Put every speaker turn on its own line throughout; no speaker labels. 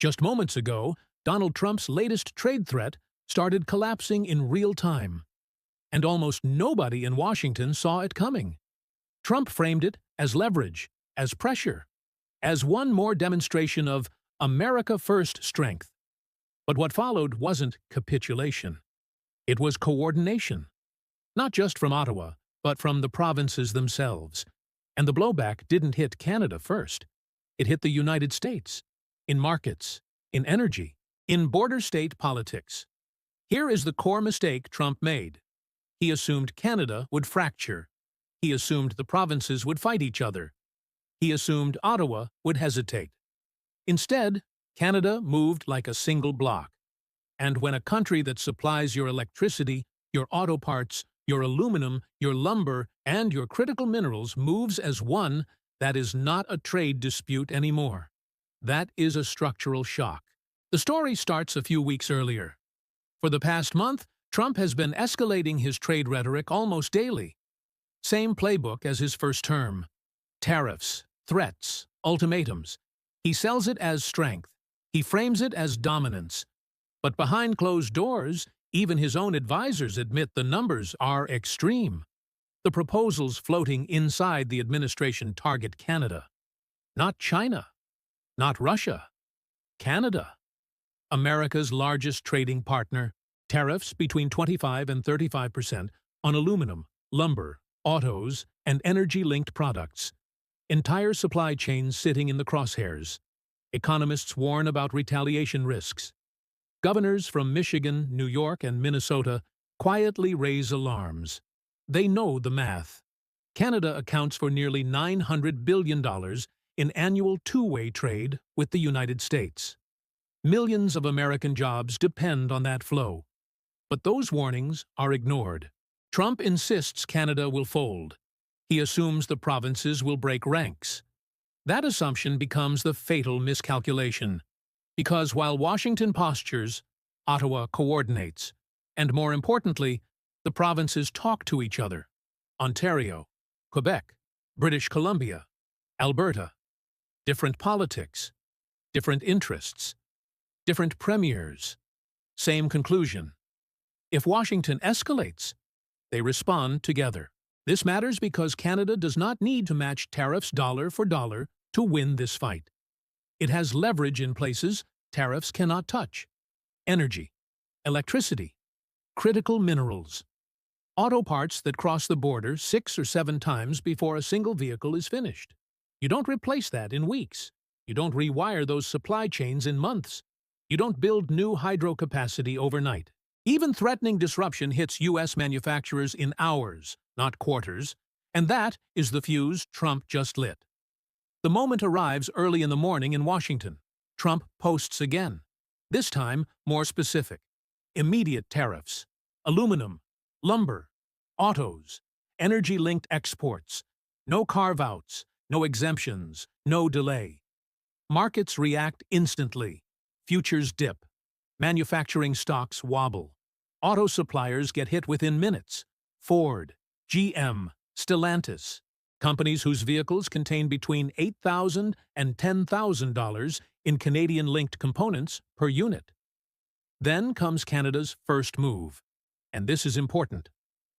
Just moments ago, Donald Trump's latest trade threat started collapsing in real time, and almost nobody in Washington saw it coming. Trump framed it as leverage, as pressure, as one more demonstration of America First strength. But what followed wasn't capitulation. It was coordination. Not just from Ottawa, but from the provinces themselves. And the blowback didn't hit Canada first. It hit the United States, in markets, in energy, in border state politics. Here is the core mistake Trump made. He assumed Canada would fracture. He assumed the provinces would fight each other. He assumed Ottawa would hesitate. Instead, Canada moved like a single block. And when a country that supplies your electricity, your auto parts, your aluminum, your lumber, and your critical minerals moves as one, that is not a trade dispute anymore. That is a structural shock. The story starts a few weeks earlier. For the past month, Trump has been escalating his trade rhetoric almost daily. Same playbook as his first term. Tariffs, threats, ultimatums. He sells it as strength. He frames it as dominance. But behind closed doors, even his own advisors admit the numbers are extreme. The proposals floating inside the administration target Canada. Not China. Not Russia. Canada. America's largest trading partner. Tariffs between 25 and 35% on aluminum, lumber, autos, and energy-linked products. Entire supply chains sitting in the crosshairs. Economists warn about retaliation risks. Governors from Michigan, New York, and Minnesota quietly raise alarms. They know the math. Canada accounts for nearly $900 billion in annual two-way trade with the United States. Millions of American jobs depend on that flow. But those warnings are ignored. Trump insists Canada will fold. He assumes the provinces will break ranks. That assumption becomes the fatal miscalculation. Because while Washington postures, Ottawa coordinates. And more importantly, the provinces talk to each other. Ontario, Quebec, British Columbia, Alberta. Different politics, different interests, different premiers. Same conclusion. If Washington escalates, they respond together. This matters because Canada does not need to match tariffs dollar for dollar to win this fight. It has leverage in places tariffs cannot touch. Energy, electricity, critical minerals. Auto parts that cross the border 6 or 7 times before a single vehicle is finished. You don't replace that in weeks. You don't rewire those supply chains in months. You don't build new hydro capacity overnight. Even threatening disruption hits U.S. manufacturers in hours, not quarters, and that is the fuse Trump just lit. The moment arrives early in the morning in Washington. Trump posts again. This time, more specific. Immediate tariffs. Aluminum, lumber, autos, energy-linked exports. No carve-outs, no exemptions, no delay. Markets react instantly. Futures dip. Manufacturing stocks wobble. Auto suppliers get hit within minutes. Ford, GM, Stellantis. Companies whose vehicles contain between $8,000 and $10,000 in Canadian-linked components per unit. Then comes Canada's first move. And this is important.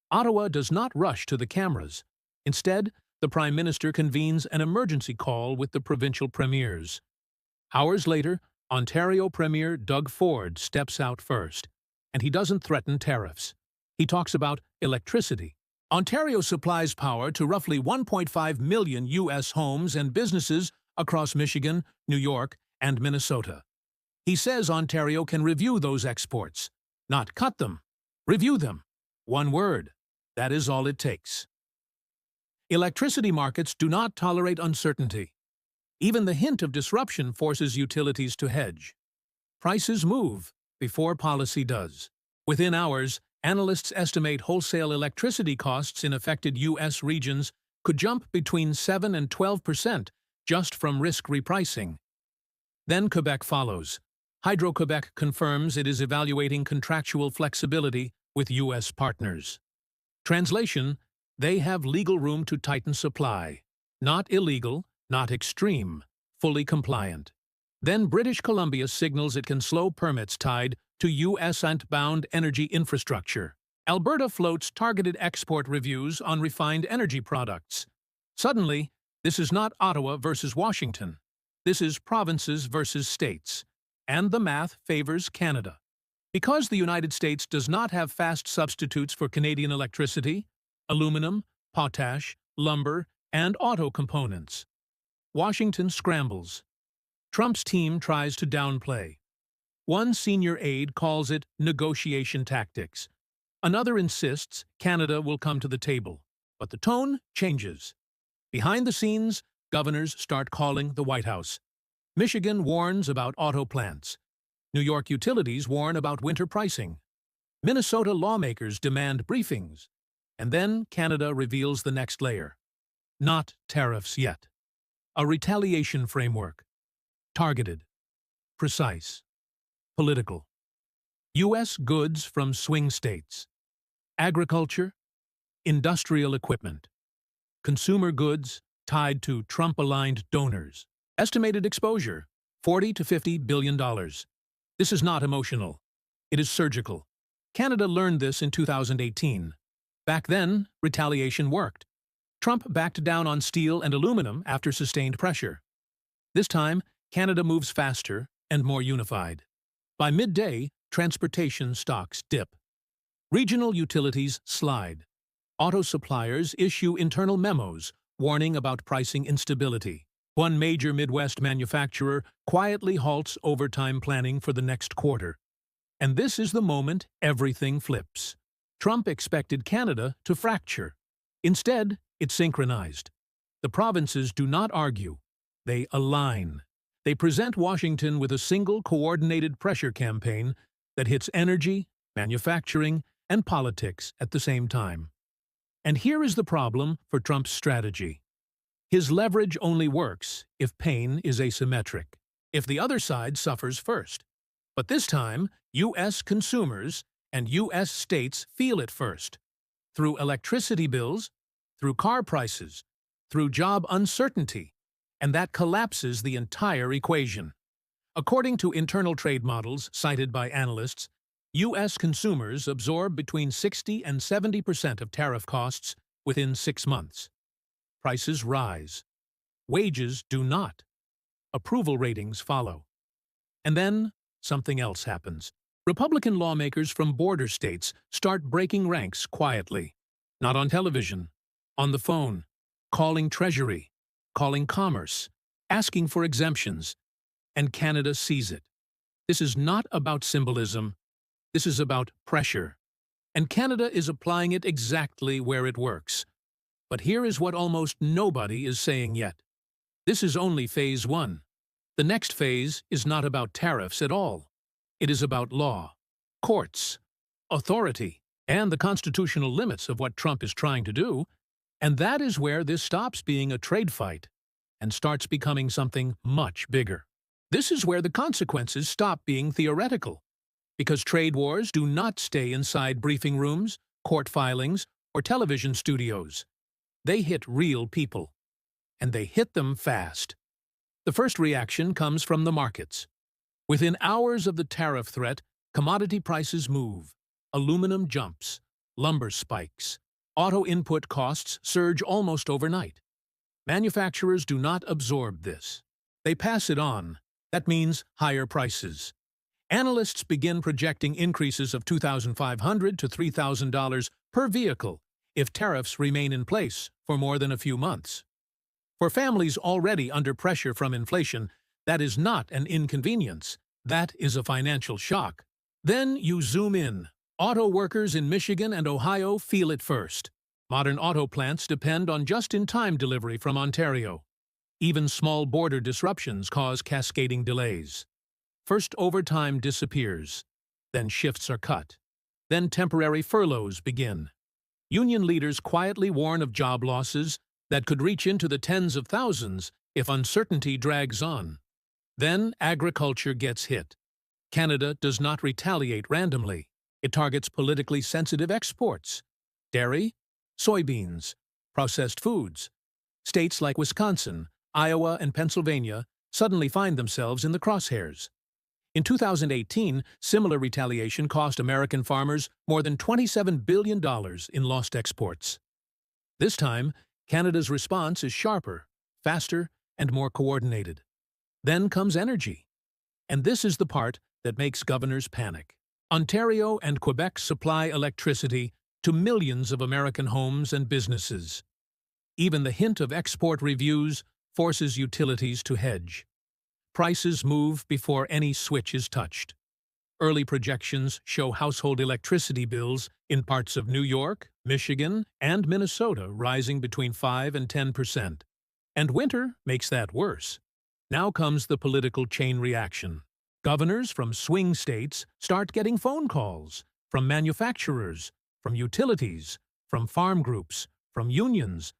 Ottawa does not rush to the cameras. Instead, the Prime Minister convenes an emergency call with the provincial premiers. Hours later, Ontario Premier Doug Ford steps out first. And he doesn't threaten tariffs. He talks about electricity. Ontario supplies power to roughly 1.5 million U.S. homes and businesses across Michigan, New York, and Minnesota. He says Ontario can review those exports, not cut them. Review them. One word. That is all it takes. Electricity markets do not tolerate uncertainty. Even the hint of disruption forces utilities to hedge. Prices move before policy does. Within hours, analysts estimate wholesale electricity costs in affected U.S. regions could jump between 7 and 12% just from risk repricing. Then Quebec follows. Hydro-Quebec confirms it is evaluating contractual flexibility with U.S. partners. Translation, they have legal room to tighten supply. Not illegal, not extreme, fully compliant. Then British Columbia signals it can slow permits tied to U.S.-bound energy infrastructure. Alberta floats targeted export reviews on refined energy products. Suddenly, this is not Ottawa versus Washington. This is provinces versus states. And the math favors Canada. Because the United States does not have fast substitutes for Canadian electricity, aluminum, potash, lumber, and auto components, Washington scrambles. Trump's team tries to downplay. One senior aide calls it negotiation tactics. Another insists Canada will come to the table. But the tone changes. Behind the scenes, governors start calling the White House. Michigan warns about auto plants. New York utilities warn about winter pricing. Minnesota lawmakers demand briefings. And then Canada reveals the next layer. Not tariffs yet. A retaliation framework. Targeted. Precise. Political. U.S. goods from swing states. Agriculture. Industrial equipment. Consumer goods tied to Trump-aligned donors. Estimated exposure, $40 to $50 billion. This is not emotional. It is surgical. Canada learned this in 2018. Back then, retaliation worked. Trump backed down on steel and aluminum after sustained pressure. This time, Canada moves faster and more unified. By midday, transportation stocks dip. Regional utilities slide. Auto suppliers issue internal memos warning about pricing instability. One major Midwest manufacturer quietly halts overtime planning for the next quarter. And this is the moment everything flips. Trump expected Canada to fracture. Instead, it synchronized. The provinces do not argue. They align. They present Washington with a single coordinated pressure campaign that hits energy, manufacturing, and politics at the same time. And here is the problem for Trump's strategy. His leverage only works if pain is asymmetric, if the other side suffers first. But this time, U.S. consumers and U.S. states feel it first. Through electricity bills, through car prices, through job uncertainty, and that collapses the entire equation. According to internal trade models cited by analysts, U.S. consumers absorb between 60% and 70% of tariff costs within 6 months. Prices rise. Wages do not. Approval ratings follow. And then something else happens. Republican lawmakers from border states start breaking ranks quietly. Not on television, on the phone, calling Treasury, calling Commerce, asking for exemptions. And Canada sees it. This is not about symbolism. This is about pressure. And Canada is applying it exactly where it works. But here is what almost nobody is saying yet. This is only phase 1. The next phase is not about tariffs at all. It is about law, courts, authority, and the constitutional limits of what Trump is trying to do. And that is where this stops being a trade fight and starts becoming something much bigger. This is where the consequences stop being theoretical. Because trade wars do not stay inside briefing rooms, court filings, or television studios. They hit real people. And they hit them fast. The first reaction comes from the markets. Within hours of the tariff threat, commodity prices move. Aluminum jumps. Lumber spikes. Auto input costs surge almost overnight. Manufacturers do not absorb this. They pass it on. That means higher prices. Analysts begin projecting increases of $2,500 to $3,000 per vehicle if tariffs remain in place for more than a few months. For families already under pressure from inflation, that is not an inconvenience. That is a financial shock. Then you zoom in. Auto workers in Michigan and Ohio feel it first. Modern auto plants depend on just-in-time delivery from Ontario. Even small border disruptions cause cascading delays. First overtime disappears. Then shifts are cut. Then temporary furloughs begin. Union leaders quietly warn of job losses that could reach into the tens of thousands if uncertainty drags on. Then agriculture gets hit. Canada does not retaliate randomly. It targets politically sensitive exports. Dairy, soybeans, processed foods. States like Wisconsin, Iowa, and Pennsylvania suddenly find themselves in the crosshairs. In 2018, similar retaliation cost American farmers more than $27 billion in lost exports. This time, Canada's response is sharper, faster, and more coordinated. Then comes energy. And this is the part that makes governors panic. Ontario and Quebec supply electricity to millions of American homes and businesses. Even the hint of export reviews forces utilities to hedge. Prices move before any switch is touched. Early projections show household electricity bills in parts of New York, Michigan, and Minnesota rising between 5 and 10%. And winter makes that worse. Now comes the political chain reaction. Governors from swing states start getting phone calls from manufacturers, from utilities, from farm groups, from unions.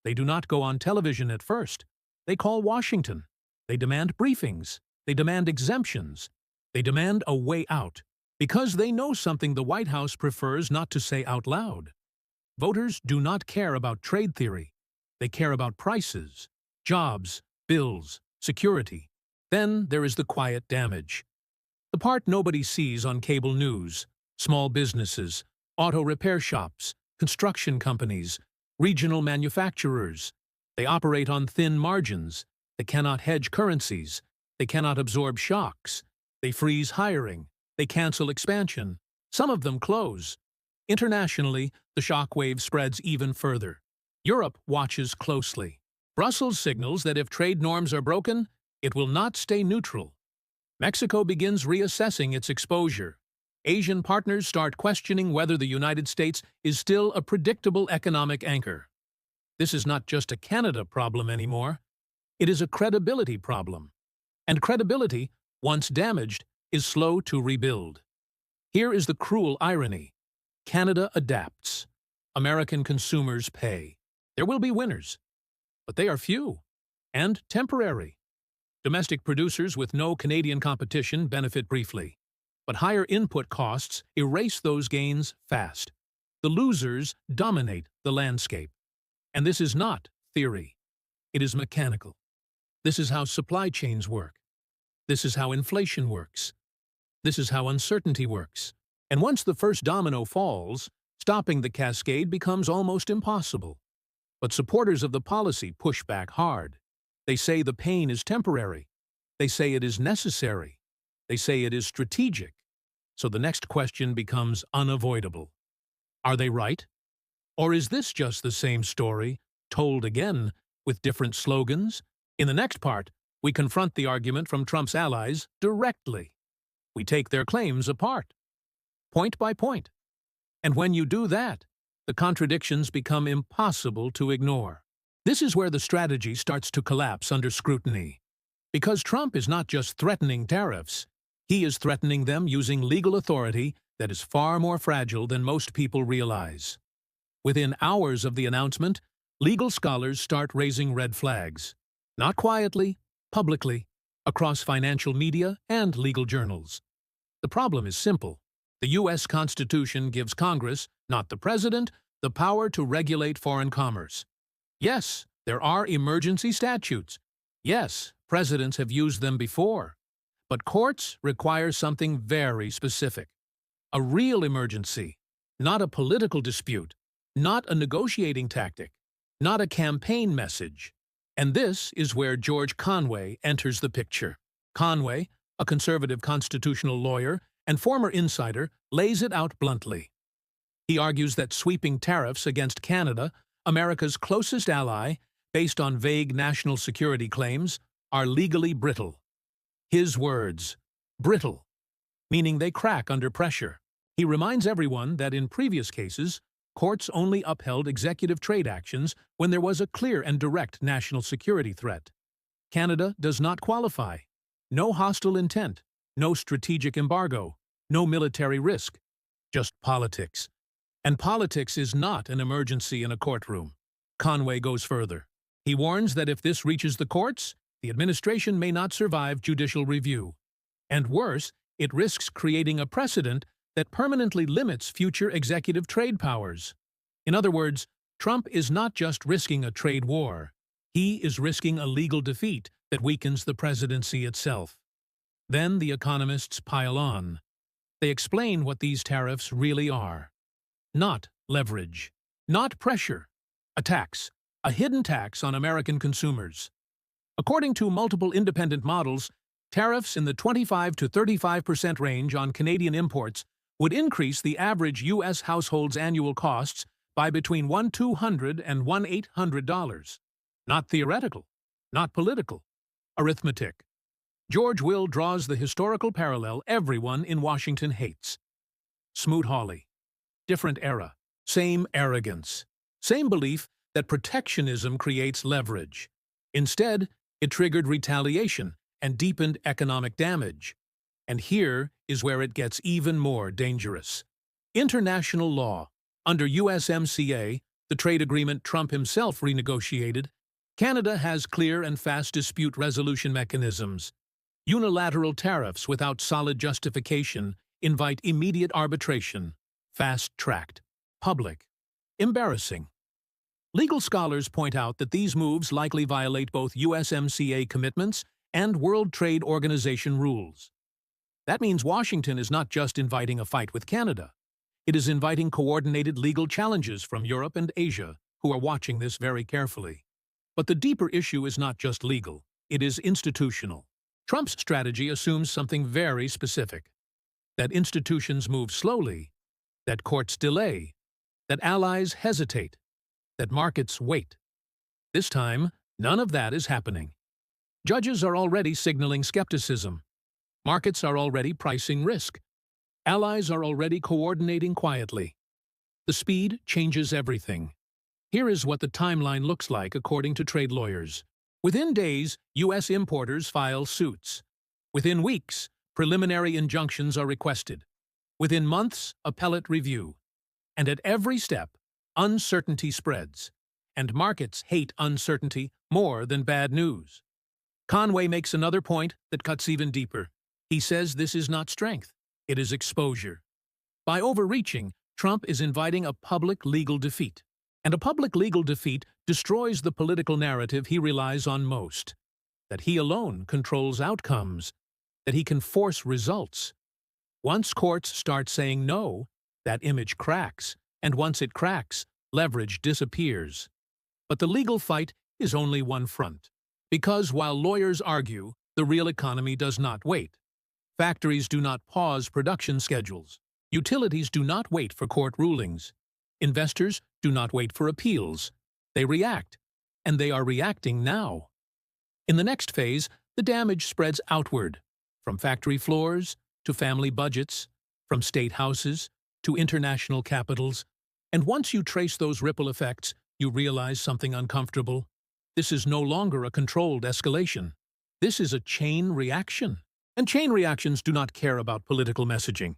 They do not go on television at first. They call Washington. They demand briefings. They demand exemptions. They demand a way out, because they know something the White House prefers not to say out loud. Voters do not care about trade theory. They care about prices, jobs, bills, security. Then there is the quiet damage. The part nobody sees on cable news: small businesses, auto repair shops, construction companies, regional manufacturers. They operate on thin margins. They cannot hedge currencies. They cannot absorb shocks. They freeze hiring. They cancel expansion. Some of them close. Internationally, the shockwave spreads even further. Europe watches closely. Brussels signals that if trade norms are broken, it will not stay neutral. Mexico begins reassessing its exposure. Asian partners start questioning whether the United States is still a predictable economic anchor. This is not just a Canada problem anymore. It is a credibility problem. And credibility, once damaged, is slow to rebuild. Here is the cruel irony. Canada adapts. American consumers pay. There will be winners. But they are few and temporary. Domestic producers with no Canadian competition benefit briefly. But higher input costs erase those gains fast. The losers dominate the landscape. And this is not theory. It is mechanical. This is how supply chains work. This is how inflation works. This is how uncertainty works. And once the first domino falls, stopping the cascade becomes almost impossible. But supporters of the policy push back hard. They say the pain is temporary. They say it is necessary. They say it is strategic. So the next question becomes unavoidable. Are they right? Or is this just the same story, told again, with different slogans? In the next part, we confront the argument from Trump's allies directly. We take their claims apart, point by point. And when you do that, the contradictions become impossible to ignore. This is where the strategy starts to collapse under scrutiny. Because Trump is not just threatening tariffs, he is threatening them using legal authority that is far more fragile than most people realize. Within hours of the announcement, legal scholars start raising red flags. Not quietly, publicly, across financial media and legal journals. The problem is simple. The U.S. Constitution gives Congress, not the President, the power to regulate foreign commerce. Yes, there are emergency statutes. Yes, presidents have used them before. But courts require something very specific. A real emergency, not a political dispute, not a negotiating tactic, not a campaign message. And this is where George Conway enters the picture. Conway, a conservative constitutional lawyer and former insider, lays it out bluntly. He argues that sweeping tariffs against Canada, America's closest ally, based on vague national security claims, are legally brittle. His words, brittle, meaning they crack under pressure. He reminds everyone that in previous cases, courts only upheld executive trade actions when there was a clear and direct national security threat. Canada does not qualify. No hostile intent, no strategic embargo, no military risk, just politics. And politics is not an emergency in a courtroom. Conway goes further. He warns that if this reaches the courts, the administration may not survive judicial review. And worse, it risks creating a precedent that permanently limits future executive trade powers. In other words, Trump is not just risking a trade war. He is risking a legal defeat that weakens the presidency itself. Then the economists pile on. They explain what these tariffs really are. Not leverage, not pressure, a tax, a hidden tax on American consumers. According to multiple independent models, tariffs in the 25 to 35% range on Canadian imports would increase the average U.S. household's annual costs by between $1,200 and $1,800. Not theoretical, not political, arithmetic. George Will draws the historical parallel everyone in Washington hates. Smoot-Hawley. Different era, same arrogance, same belief that protectionism creates leverage. Instead, it triggered retaliation and deepened economic damage. And here is where it gets even more dangerous. International law. Under USMCA, the trade agreement Trump himself renegotiated, Canada has clear and fast dispute resolution mechanisms. Unilateral tariffs without solid justification invite immediate arbitration. Fast-tracked. Public. Embarrassing. Legal scholars point out that these moves likely violate both USMCA commitments and World Trade Organization rules. That means Washington is not just inviting a fight with Canada. It is inviting coordinated legal challenges from Europe and Asia, who are watching this very carefully. But the deeper issue is not just legal, it is institutional. Trump's strategy assumes something very specific: that institutions move slowly, that courts delay, that allies hesitate, that markets wait. This time, none of that is happening. Judges are already signaling skepticism. Markets are already pricing risk. Allies are already coordinating quietly. The speed changes everything. Here is what the timeline looks like according to trade lawyers. Within days, U.S. importers file suits. Within weeks, preliminary injunctions are requested. Within months, appellate review. And at every step, uncertainty spreads. And markets hate uncertainty more than bad news. Conway makes another point that cuts even deeper. He says this is not strength, it is exposure. By overreaching, Trump is inviting a public legal defeat. And a public legal defeat destroys the political narrative he relies on most. That he alone controls outcomes. That he can force results. Once courts start saying no, that image cracks. And once it cracks, leverage disappears. But the legal fight is only one front. Because while lawyers argue, the real economy does not wait. Factories do not pause production schedules. Utilities do not wait for court rulings. Investors do not wait for appeals. They react, and they are reacting now. In the next phase, the damage spreads outward, from factory floors to family budgets, from state houses to international capitals. And once you trace those ripple effects, you realize something uncomfortable. This is no longer a controlled escalation. This is a chain reaction. And chain reactions do not care about political messaging.